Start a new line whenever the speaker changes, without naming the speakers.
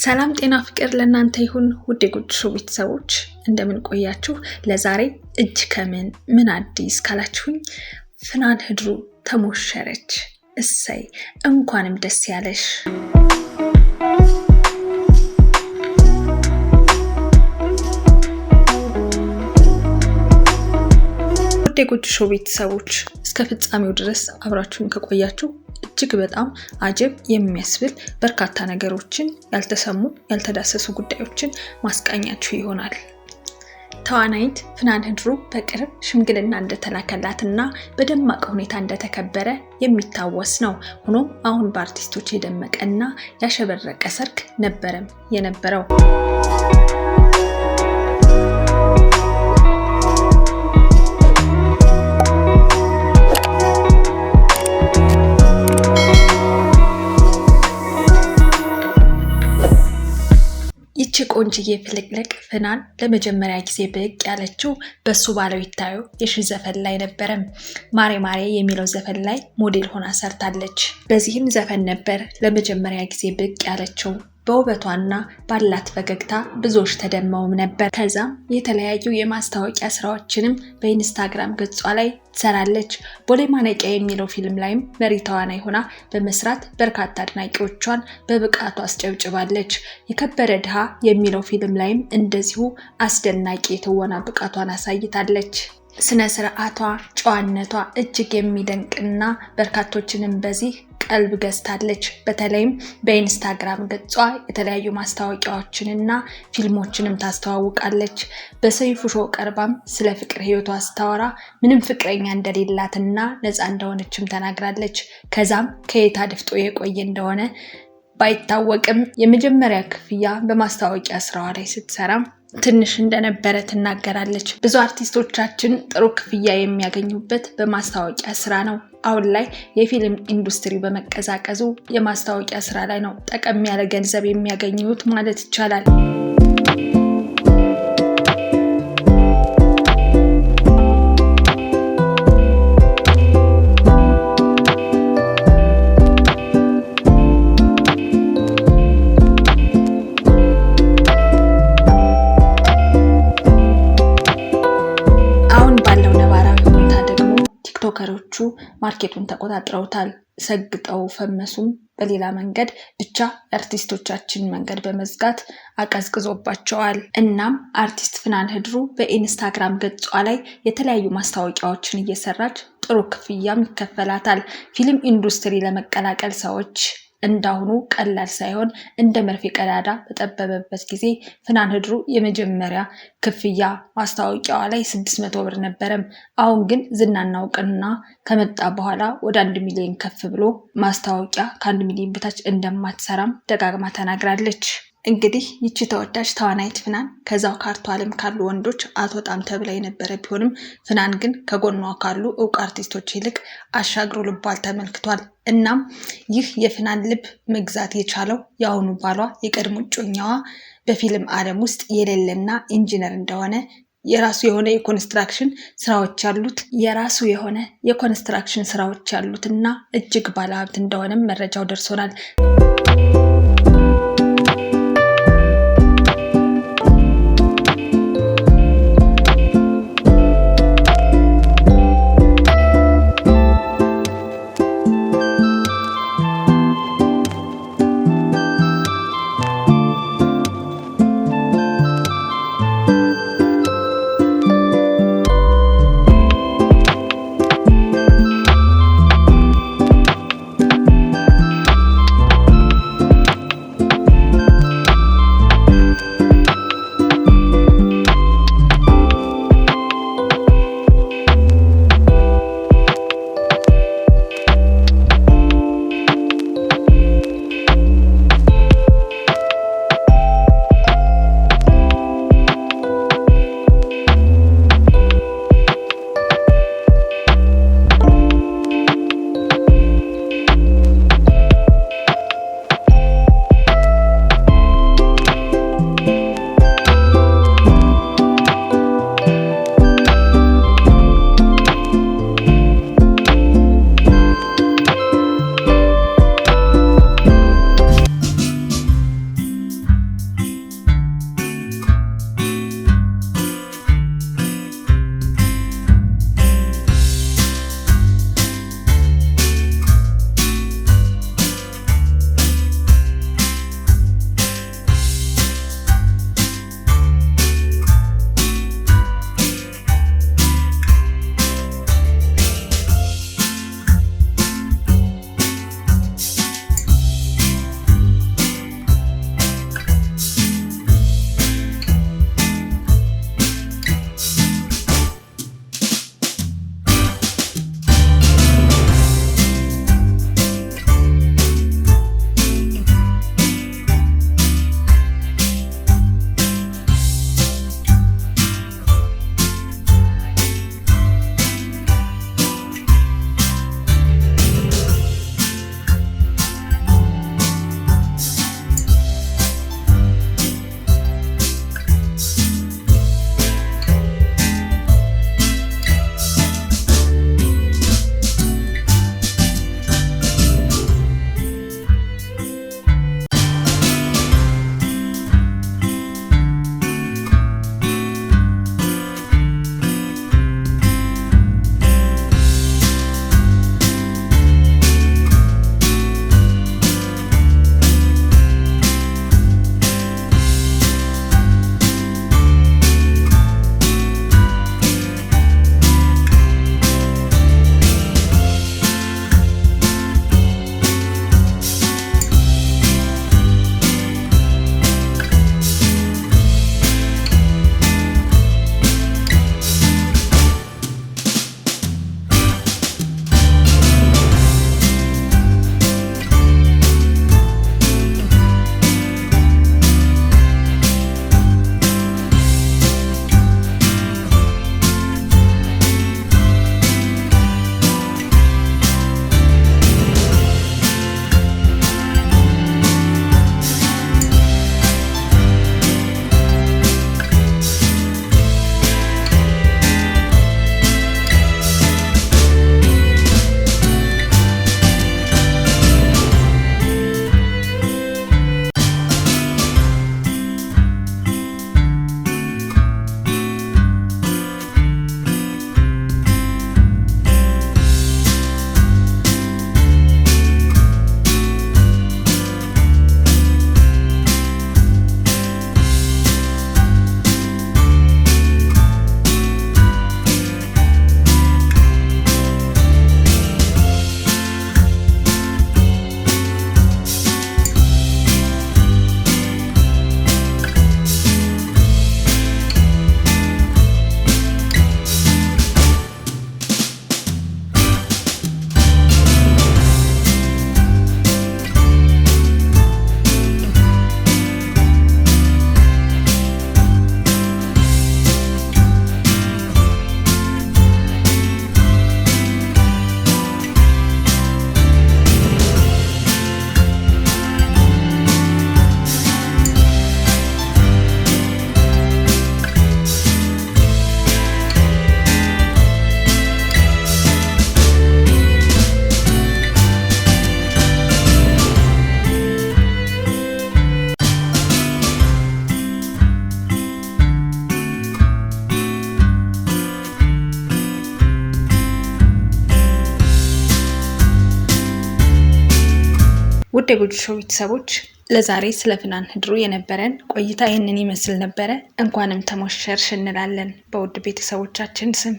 ሰላም ጤና ፍቅር ለእናንተ ይሁን ውድ የጎጆ ሾው ቤተሰቦች እንደምን ቆያችሁ? ለዛሬ እጅ ከምን ምን አዲስ ካላችሁኝ ፍናን ህድሩ ተሞሸረች። እሰይ እንኳንም ደስ ያለሽ። ውድ የጎጆ ሾው ቤተሰቦች እስከ ፍጻሜው ድረስ አብራችሁን ከቆያችሁ እጅግ በጣም አጀብ የሚያስብል በርካታ ነገሮችን ያልተሰሙ ያልተዳሰሱ ጉዳዮችን ማስቃኛችሁ ይሆናል። ተዋናይት ፍናን ህድሩ በቅርብ ሽምግልና እንደተላከላትና በደማቅ ሁኔታ እንደተከበረ የሚታወስ ነው። ሆኖም አሁን በአርቲስቶች የደመቀና ያሸበረቀ ሰርግ ነበረም የነበረው። ይቺ ቆንጅዬ ፍልቅልቅ ፍናን ለመጀመሪያ ጊዜ ብቅ ያለችው በሱ ባለው ይታዩ የሺ ዘፈን ላይ ነበረ። ማሬ ማሬ የሚለው ዘፈን ላይ ሞዴል ሆና ሰርታለች። በዚህም ዘፈን ነበር ለመጀመሪያ ጊዜ ብቅ ያለችው። በውበቷና ባላት ፈገግታ ብዙዎች ተደመውም ነበር። ከዛም የተለያዩ የማስታወቂያ ስራዎችንም በኢንስታግራም ገጿ ላይ ትሰራለች። ቦሌ ማነቂያ የሚለው ፊልም ላይም መሪ ተዋናይ ሆና በመስራት በርካታ አድናቂዎቿን በብቃቱ አስጨብጭባለች። የከበረ ድሃ የሚለው ፊልም ላይም እንደዚሁ አስደናቂ የትወና ብቃቷን አሳይታለች። ስነ ስርዓቷ፣ ጨዋነቷ እጅግ የሚደንቅና በርካቶችንም በዚህ ቀልብ ገዝታለች። በተለይም በኢንስታግራም ገጿ የተለያዩ ማስታወቂያዎችንና ፊልሞችንም ታስተዋውቃለች። በሰይፉ ሾው ቀርባም ስለ ፍቅር ህይወቷ ስታወራ ምንም ፍቅረኛ እንደሌላትና ነፃ እንደሆነችም ተናግራለች። ከዛም ከየት አድፍጦ የቆየ እንደሆነ ባይታወቅም የመጀመሪያ ክፍያ በማስታወቂያ ስራዋ ላይ ስትሰራም ትንሽ እንደነበረ ትናገራለች። ብዙ አርቲስቶቻችን ጥሩ ክፍያ የሚያገኙበት በማስታወቂያ ስራ ነው። አሁን ላይ የፊልም ኢንዱስትሪ በመቀዛቀዙ የማስታወቂያ ስራ ላይ ነው ጠቀም ያለ ገንዘብ የሚያገኙት ማለት ይቻላል። ቲክቶከሮቹ ማርኬቱን ተቆጣጥረውታል። ሰግጠው ፈመሱም በሌላ መንገድ ብቻ አርቲስቶቻችን መንገድ በመዝጋት አቀዝቅዞባቸዋል። እናም አርቲስት ፍናን ህድሩ በኢንስታግራም ገጿ ላይ የተለያዩ ማስታወቂያዎችን እየሰራች ጥሩ ክፍያም ይከፈላታል። ፊልም ኢንዱስትሪ ለመቀላቀል ሰዎች እንዳሁኑ ቀላል ሳይሆን እንደ መርፌ ቀዳዳ በጠበበበት ጊዜ ፍናን ህድሩ የመጀመሪያ ክፍያ ማስታወቂያዋ ላይ 600 ብር ነበረም። አሁን ግን ዝናና እውቅና ከመጣ በኋላ ወደ 1 ሚሊዮን ከፍ ብሎ ማስታወቂያ ከ1 ሚሊዮን በታች እንደማትሰራም ደጋግማ ተናግራለች። እንግዲህ ይቺ ተወዳጅ ተዋናይት ፍናን ከዛው ካርቱ ዓለም ካሉ ወንዶች አትወጣም ተብላ የነበረ ቢሆንም ፍናን ግን ከጎኗ ካሉ እውቅ አርቲስቶች ይልቅ አሻግሮ ልቧል ተመልክቷል። እናም ይህ የፍናን ልብ መግዛት የቻለው የአሁኑ ባሏ የቀድሞ እጮኛዋ በፊልም ዓለም ውስጥ የሌለና ኢንጂነር እንደሆነ የራሱ የሆነ የኮንስትራክሽን ስራዎች ያሉትና እጅግ ባለሀብት እንደሆነም መረጃው ደርሶናል። ውድ የጎጆ ሾው ቤተሰቦች ለዛሬ ስለ ፍናን ህድሩ የነበረን ቆይታ ይህንን ይመስል ነበረ። እንኳንም ተሞሸርሽ እንላለን በውድ ቤተሰቦቻችን ስም።